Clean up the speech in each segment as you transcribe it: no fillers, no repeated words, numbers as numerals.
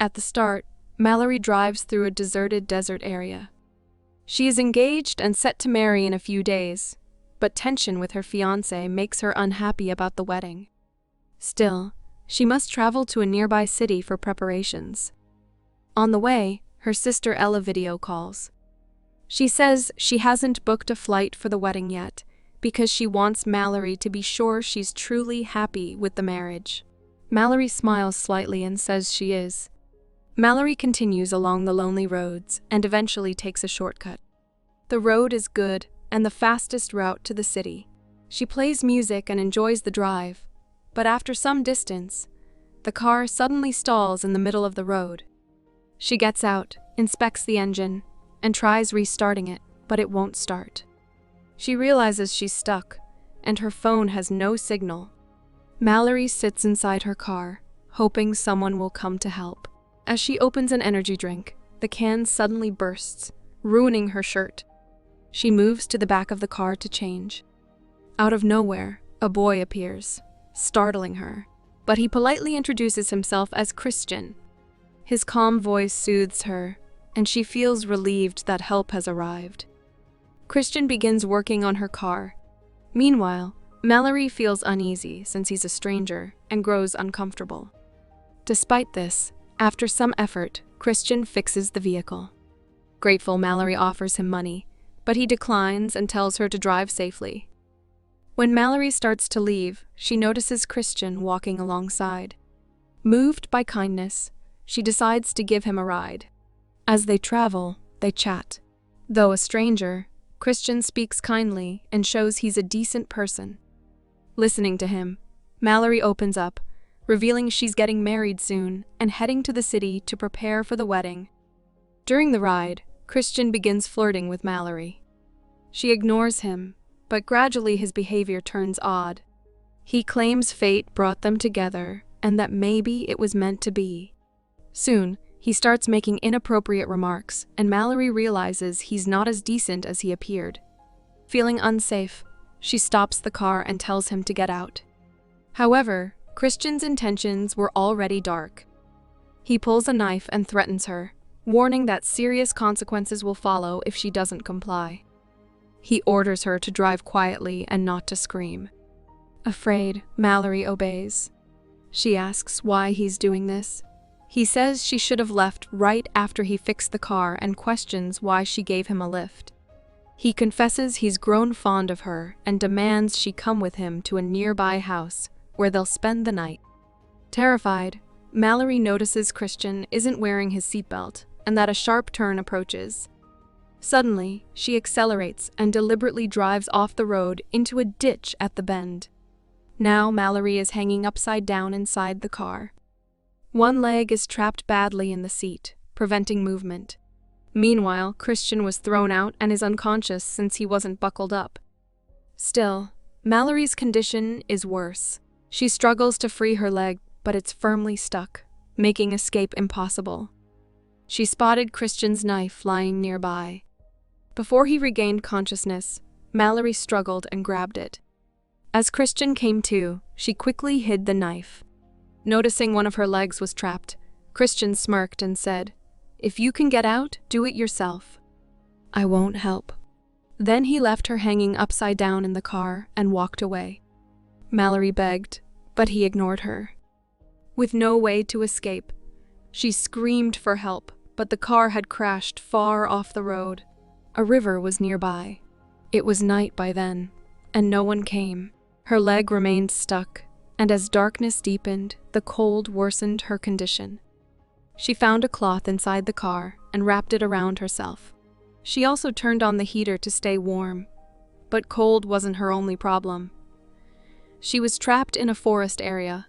At the start, Mallory drives through a deserted desert area. She is engaged and set to marry in a few days, but tension with her fiancé makes her unhappy about the wedding. Still, she must travel to a nearby city for preparations. On the way, her sister Ella video calls. She says she hasn't booked a flight for the wedding yet because she wants Mallory to be sure she's truly happy with the marriage. Mallory smiles slightly and says she is. Mallory continues along the lonely roads and eventually takes a shortcut. The road is good and the fastest route to the city. She plays music and enjoys the drive, but after some distance, the car suddenly stalls in the middle of the road. She gets out, inspects the engine, and tries restarting it, but it won't start. She realizes she's stuck, and her phone has no signal. Mallory sits inside her car, hoping someone will come to help. As she opens an energy drink, the can suddenly bursts, ruining her shirt. She moves to the back of the car to change. Out of nowhere, a boy appears, startling her, but he politely introduces himself as Christian. His calm voice soothes her, and she feels relieved that help has arrived. Christian begins working on her car. Meanwhile, Mallory feels uneasy since he's a stranger and grows uncomfortable. Despite this, after some effort, Christian fixes the vehicle. Grateful, Mallory offers him money, but he declines and tells her to drive safely. When Mallory starts to leave, she notices Christian walking alongside. Moved by kindness, she decides to give him a ride. As they travel, they chat. Though a stranger, Christian speaks kindly and shows he's a decent person. Listening to him, Mallory opens up, revealing she's getting married soon and heading to the city to prepare for the wedding. During the ride, Christian begins flirting with Mallory. She ignores him, but gradually his behavior turns odd. He claims fate brought them together and that maybe it was meant to be. Soon, he starts making inappropriate remarks, and Mallory realizes he's not as decent as he appeared. Feeling unsafe, she stops the car and tells him to get out. However, Christian's intentions were already dark. He pulls a knife and threatens her, warning that serious consequences will follow if she doesn't comply. He orders her to drive quietly and not to scream. Afraid, Mallory obeys. She asks why he's doing this. He says she should have left right after he fixed the car and questions why she gave him a lift. He confesses he's grown fond of her and demands she come with him to a nearby house where they'll spend the night. Terrified, Mallory notices Christian isn't wearing his seatbelt and that a sharp turn approaches. Suddenly, she accelerates and deliberately drives off the road into a ditch at the bend. Now Mallory is hanging upside down inside the car. One leg is trapped badly in the seat, preventing movement. Meanwhile, Christian was thrown out and is unconscious since he wasn't buckled up. Still, Mallory's condition is worse. She struggles to free her leg, but it's firmly stuck, making escape impossible. She spotted Christian's knife lying nearby. Before he regained consciousness, Mallory struggled and grabbed it. As Christian came to, she quickly hid the knife. Noticing one of her legs was trapped, Christian smirked and said, "If you can get out, do it yourself. I won't help." Then he left her hanging upside down in the car and walked away. Mallory begged, but he ignored her. With no way to escape, she screamed for help, but the car had crashed far off the road. A river was nearby. It was night by then, and no one came. Her leg remained stuck, and as darkness deepened, the cold worsened her condition. She found a cloth inside the car and wrapped it around herself. She also turned on the heater to stay warm, but cold wasn't her only problem. She was trapped in a forest area.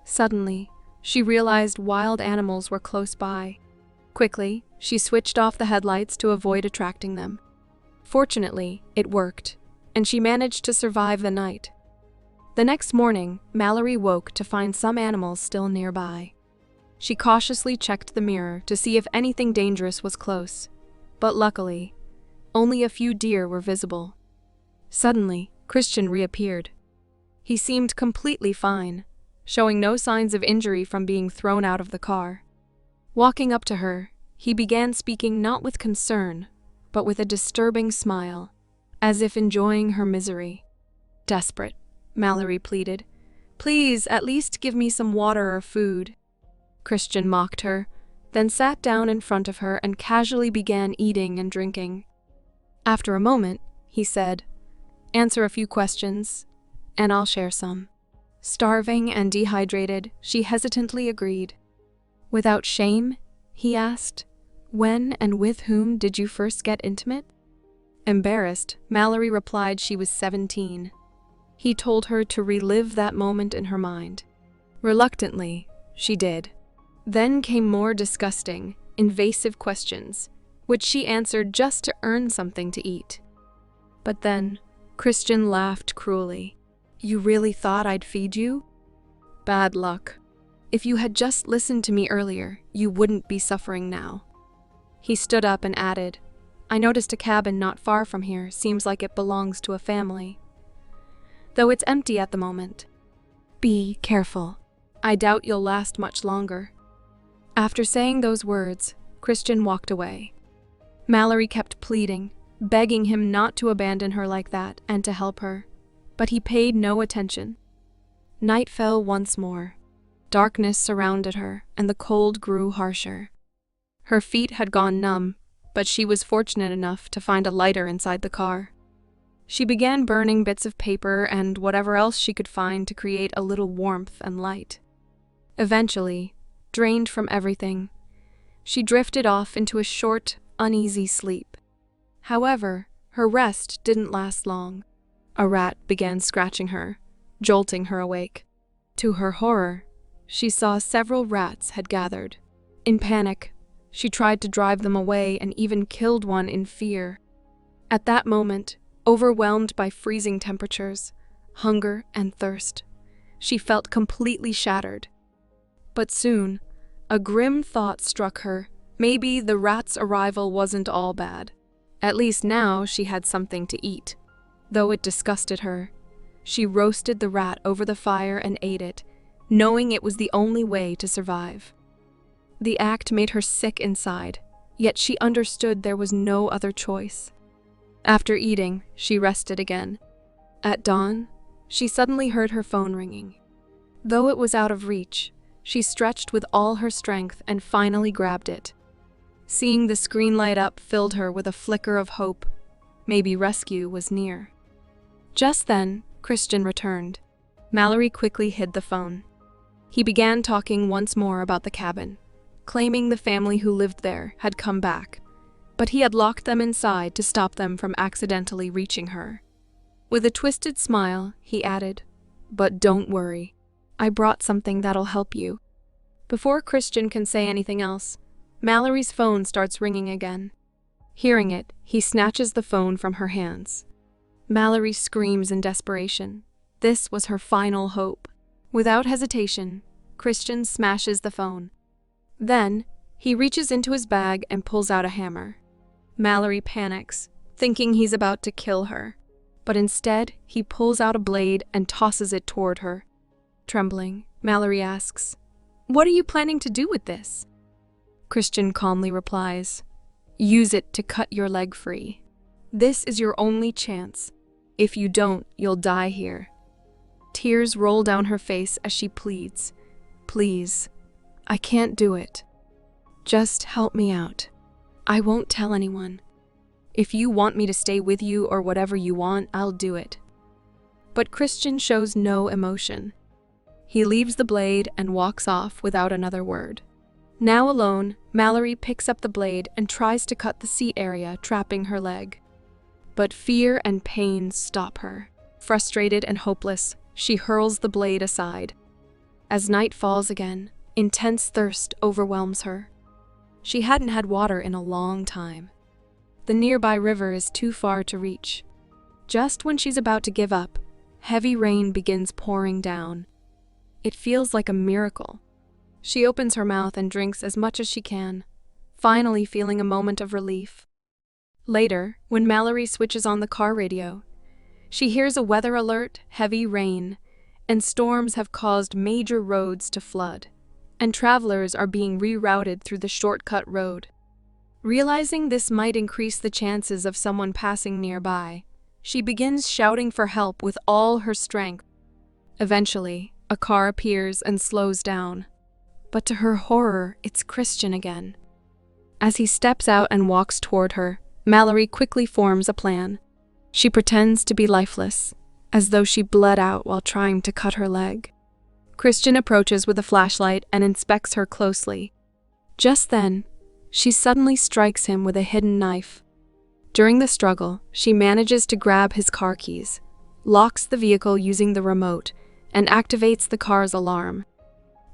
Suddenly, she realized wild animals were close by. Quickly, she switched off the headlights to avoid attracting them. Fortunately, it worked, and she managed to survive the night. The next morning, Mallory woke to find some animals still nearby. She cautiously checked the mirror to see if anything dangerous was close, but luckily, only a few deer were visible. Suddenly, Christian reappeared. He seemed completely fine, showing no signs of injury from being thrown out of the car. Walking up to her, he began speaking not with concern, but with a disturbing smile, as if enjoying her misery. Desperate, Mallory pleaded. Please, at least give me some water or food. Christian mocked her, then sat down in front of her and casually began eating and drinking. After a moment, he said, Answer a few questions, and I'll share some. Starving and dehydrated, she hesitantly agreed. Without shame, he asked, When and with whom did you first get intimate? Embarrassed, Mallory replied she was 17. He told her to relive that moment in her mind. Reluctantly, she did. Then came more disgusting, invasive questions, which she answered just to earn something to eat. But then, Christian laughed cruelly. You really thought I'd feed you? Bad luck. If you had just listened to me earlier, you wouldn't be suffering now. He stood up and added, I noticed a cabin not far from here seems like it belongs to a family. Though it's empty at the moment. Be careful. I doubt you'll last much longer. After saying those words, Christian walked away. Mallory kept pleading, begging him not to abandon her like that and to help her, but he paid no attention. Night fell once more. Darkness surrounded her, and the cold grew harsher. Her feet had gone numb, but she was fortunate enough to find a lighter inside the car. She began burning bits of paper and whatever else she could find to create a little warmth and light. Eventually, drained from everything, she drifted off into a short, uneasy sleep. However, her rest didn't last long. A rat began scratching her, jolting her awake. To her horror, she saw several rats had gathered. In panic, she tried to drive them away and even killed one in fear. At that moment, overwhelmed by freezing temperatures, hunger, and thirst, she felt completely shattered. But soon, a grim thought struck her. Maybe the rat's arrival wasn't all bad. At least now she had something to eat. Though it disgusted her, she roasted the rat over the fire and ate it, knowing it was the only way to survive. The act made her sick inside, yet she understood there was no other choice. After eating, she rested again. At dawn, she suddenly heard her phone ringing. Though it was out of reach, she stretched with all her strength and finally grabbed it. Seeing the screen light up filled her with a flicker of hope. Maybe rescue was near. Just then, Christian returned. Mallory quickly hid the phone. He began talking once more about the cabin, claiming the family who lived there had come back, but he had locked them inside to stop them from accidentally reaching her. With a twisted smile, he added, But don't worry. I brought something that'll help you. Before Christian can say anything else, Mallory's phone starts ringing again. Hearing it, he snatches the phone from her hands. Mallory screams in desperation. This was her final hope. Without hesitation, Christian smashes the phone. Then, he reaches into his bag and pulls out a hammer. Mallory panics, thinking he's about to kill her. But instead, he pulls out a blade and tosses it toward her. Trembling, Mallory asks, What are you planning to do with this? Christian calmly replies, Use it to cut your leg free. This is your only chance. If you don't, you'll die here. Tears roll down her face as she pleads, Please, I can't do it. Just help me out. I won't tell anyone. If you want me to stay with you or whatever you want, I'll do it. But Christian shows no emotion. He leaves the blade and walks off without another word. Now alone, Mallory picks up the blade and tries to cut the seat area, trapping her leg. But fear and pain stop her. Frustrated and hopeless, she hurls the blade aside. As night falls again, intense thirst overwhelms her. She hadn't had water in a long time. The nearby river is too far to reach. Just when she's about to give up, heavy rain begins pouring down. It feels like a miracle. She opens her mouth and drinks as much as she can, finally feeling a moment of relief. Later, when Mallory switches on the car radio, she hears a weather alert, heavy rain, and storms have caused major roads to flood. and travelers are being rerouted through the shortcut road. Realizing this might increase the chances of someone passing nearby, she begins shouting for help with all her strength. Eventually, a car appears and slows down. But to her horror, it's Christian again. As he steps out and walks toward her, Mallory quickly forms a plan. She pretends to be lifeless, as though she bled out while trying to cut her leg. Christian approaches with a flashlight and inspects her closely. Just then, she suddenly strikes him with a hidden knife. During the struggle, she manages to grab his car keys, locks the vehicle using the remote, and activates the car's alarm.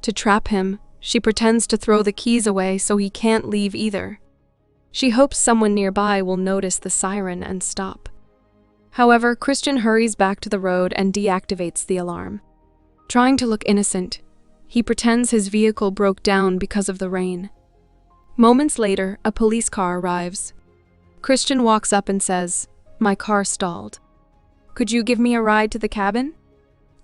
To trap him, she pretends to throw the keys away so he can't leave either. She hopes someone nearby will notice the siren and stop. However, Christian hurries back to the road and deactivates the alarm. Trying to look innocent, he pretends his vehicle broke down because of the rain. Moments later, a police car arrives. Christian walks up and says, "My car stalled. Could you give me a ride to the cabin?"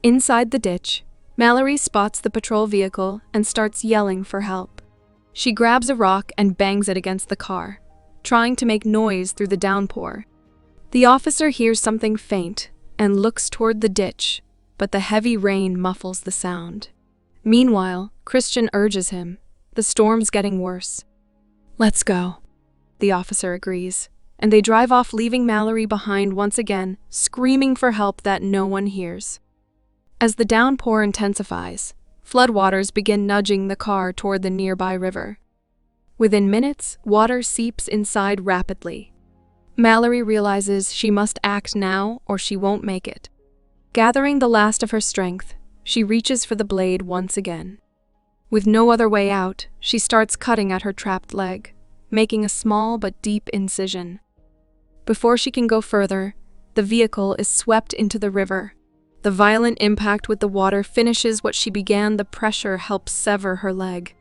Inside the ditch, Mallory spots the patrol vehicle and starts yelling for help. She grabs a rock and bangs it against the car, trying to make noise through the downpour. The officer hears something faint and looks toward the ditch, but the heavy rain muffles the sound. Meanwhile, Christian urges him. The storm's getting worse. "Let's go." The officer agrees, and they drive off, leaving Mallory behind once again, screaming for help that no one hears. As the downpour intensifies, floodwaters begin nudging the car toward the nearby river. Within minutes, water seeps inside rapidly. Mallory realizes she must act now or she won't make it. Gathering the last of her strength, she reaches for the blade once again. With no other way out, she starts cutting at her trapped leg, making a small but deep incision. Before she can go further, the vehicle is swept into the river. The violent impact with the water finishes what she began. The pressure helps sever her leg.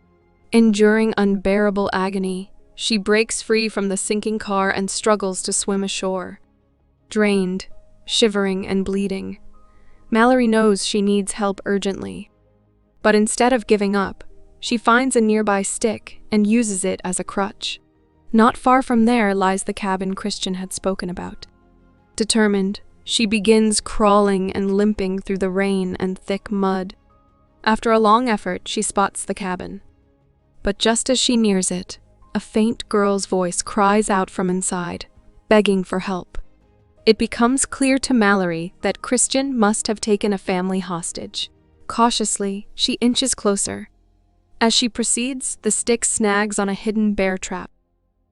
Enduring unbearable agony, she breaks free from the sinking car and struggles to swim ashore. Drained, shivering, and bleeding, Mallory knows she needs help urgently. But instead of giving up, she finds a nearby stick and uses it as a crutch. Not far from there lies the cabin Christian had spoken about. Determined, she begins crawling and limping through the rain and thick mud. After a long effort, she spots the cabin. But just as she nears it, a faint girl's voice cries out from inside, begging for help. It becomes clear to Mallory that Christian must have taken a family hostage. Cautiously, she inches closer. As she proceeds, the stick snags on a hidden bear trap.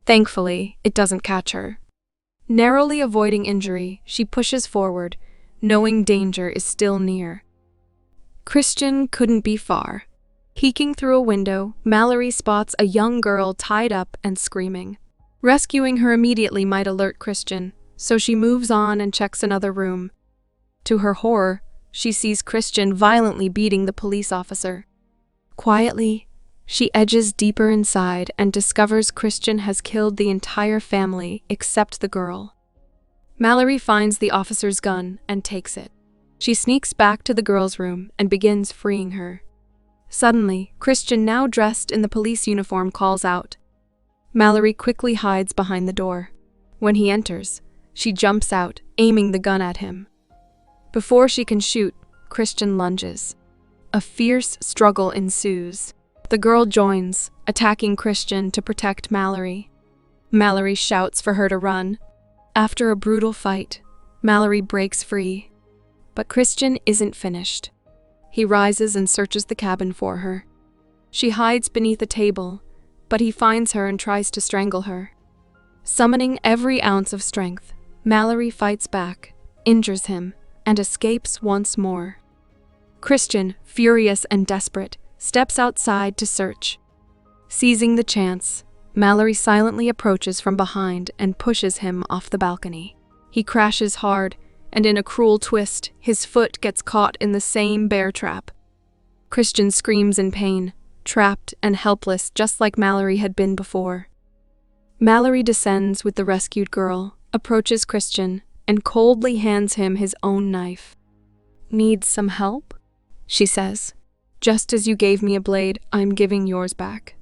Thankfully, it doesn't catch her. Narrowly avoiding injury, she pushes forward, knowing danger is still near. Christian couldn't be far. Peeking through a window, Mallory spots a young girl tied up and screaming. Rescuing her immediately might alert Christian, so she moves on and checks another room. To her horror, she sees Christian violently beating the police officer. Quietly, she edges deeper inside and discovers Christian has killed the entire family except the girl. Mallory finds the officer's gun and takes it. She sneaks back to the girl's room and begins freeing her. Suddenly, Christian, now dressed in the police uniform, calls out. Mallory quickly hides behind the door. When he enters, she jumps out, aiming the gun at him. Before she can shoot, Christian lunges. A fierce struggle ensues. The girl joins, attacking Christian to protect Mallory. Mallory shouts for her to run. After a brutal fight, Mallory breaks free. But Christian isn't finished. He rises and searches the cabin for her. She hides beneath a table, but he finds her and tries to strangle her. Summoning every ounce of strength, Mallory fights back, injures him, and escapes once more. Christian, furious and desperate, steps outside to search. Seizing the chance, Mallory silently approaches from behind and pushes him off the balcony. He crashes hard, and in a cruel twist, his foot gets caught in the same bear trap. Christian screams in pain, trapped and helpless just like Mallory had been before. Mallory descends with the rescued girl, approaches Christian, and coldly hands him his own knife. "Need some help?" she says, Just as you gave me a blade, I'm giving yours back.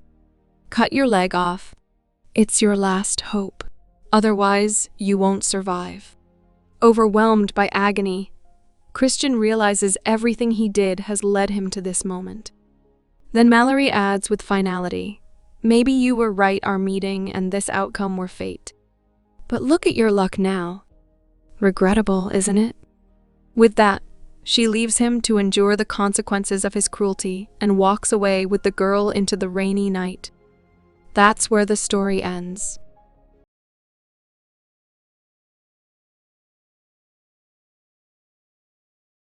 Cut your leg off. It's your last hope. Otherwise, you won't survive. Overwhelmed by agony, Christian realizes everything he did has led him to this moment. Then Mallory adds with finality, maybe you were right, our meeting and this outcome were fate. But look at your luck now. Regrettable, isn't it? With that, she leaves him to endure the consequences of his cruelty and walks away with the girl into the rainy night. That's where the story ends.